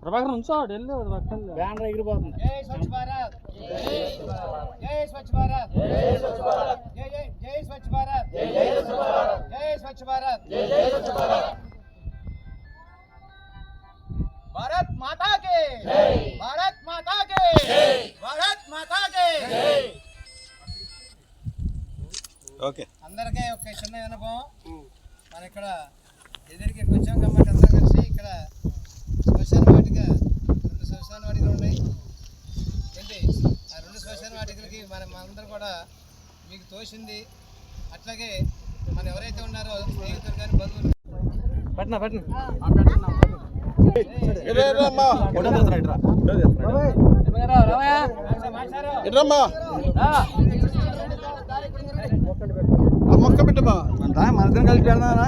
ప్రభాకర్ నుంచో ఢిల్లీ బ్యానర్ ఎగిరిపోతుంది. జై స్వచ్ఛ భారత్, జై స్వచ్ఛ భారత్, జై స్వచ్ఛ భారత్, జై స్వచ్ఛ భారత్, జై స్వచ్ఛ భారత్, జై స్వచ్ఛ భారత్, జై స్వచ్ఛ భారత్. భారత్ మాతా కి జై, భారత్ మాతా కి జై, భారత్ మాతా కి జై. ఓకే, అందరికీ ఒక చిన్న అనుభవం. మన ఇక్కడ ఎదురికి వచ్చాం కాబట్టి అందరం కలిసి ఇక్కడ శ్మశాన వాటిక 2 శ్మశాన వాటికలు ఉన్నాయి ఏంటి. ఆ 2 శ్మశాన వాటికలకి మనం అందరం కూడా మీకు తోచింది. అట్లాగే మన ఎవరైతే ఉన్నారో స్నేహితులు కానీ బంధువులు మొక్క పెట్టమా మనతో కలిసి పెడదామా.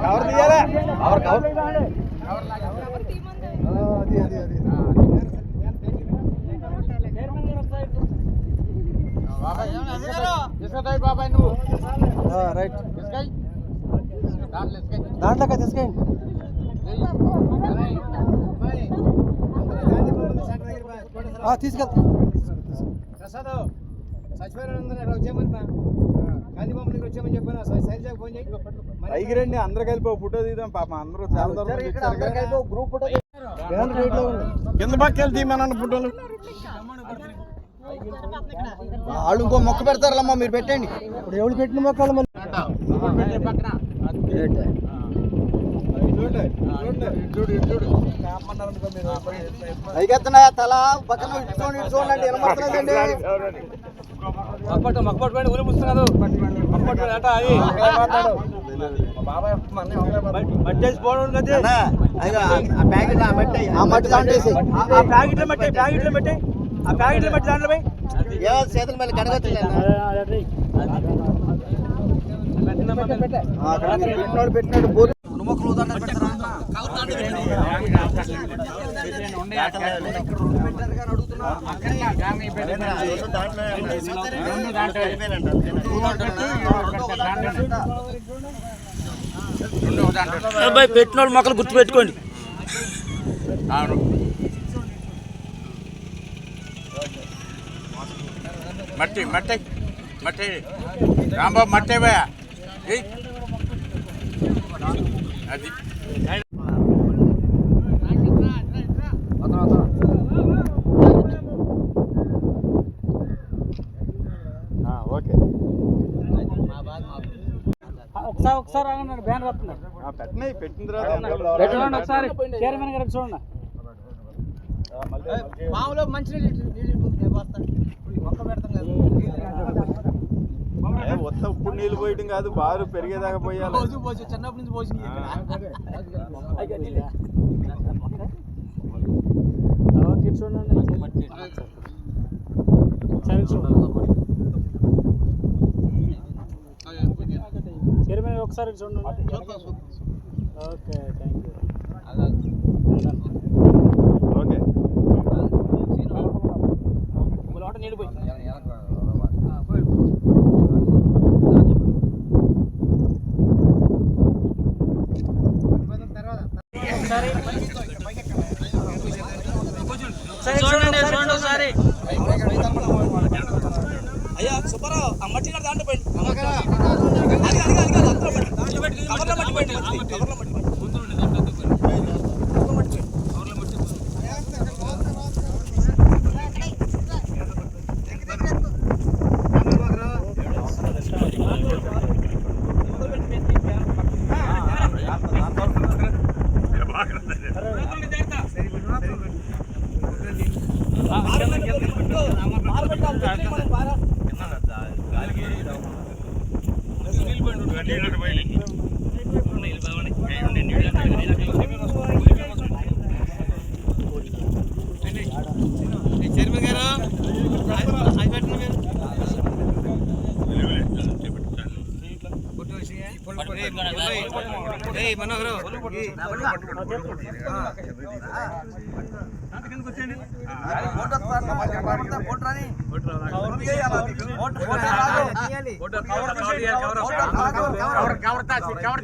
కవర్ తీయాలా, కవర్ కవర్ బాబాయ్ నువ్వు రైట్ దాంట్లో తీసుకెళ్ళి తీసుకెళ్తా. ప్రసాద్ చచ్చిపోయిన వచ్చామని గాంధీ బొమ్మ దగ్గర వచ్చామని చెప్పాను. శైలజాకి ఫోన్ చేయి, పైకి రండి అందరు కలిపి ఫోటో తీద్దాం. పాప అందరూ చాలా గ్రూప్ ఫోటో కింద పక్కకెళ్ళి తీయమన్న ఫోటోలు. వాళ్ళు ఇంకో మొక్క పెడతారమ్మా, మీరు పెట్టండి. ఇప్పుడు ఎవరు పెట్టిన మొక్కలు మళ్ళీ అయికెత్తున్నాయా తల పక్కన చూడండి ఎనమడుతున్నదండి. చేతుల మళ్ళీ కడగచ్చు పెట్టినాడు బోర్ మొక్కలు పెట్టిన మొక్కలు గుర్తు పెట్టుకోండి. మట్టి మట్టి మట్టి రాంబాబు మట్టే భయా అది ఓకే. ఒకసారి ఆగండి, బ్యానర్ వస్తున్నారు. పెట్టిన తర్వాత ఒకసారి చైర్మన్ గారు చూడండి. మామూలు మంచి మొక్క పెడతాం కదా, మొత్తం ఇప్పుడు నీళ్ళు పోయటం కాదు, బారు పెరిగేదాకా పోయాలి. చిన్నప్పటి నుంచి పోసి చూడండి. చైర్మన్ ఒకసారి చూడండి. Okay, thank you. ఓకే, నీళ్ళు పోయి చూడండి ఒకసారి. అయ్యా సుబ్బారావు ఆ మట్టి దాంట్లో పోయింది. చైర్మన్ గారు మనోహరు కవర్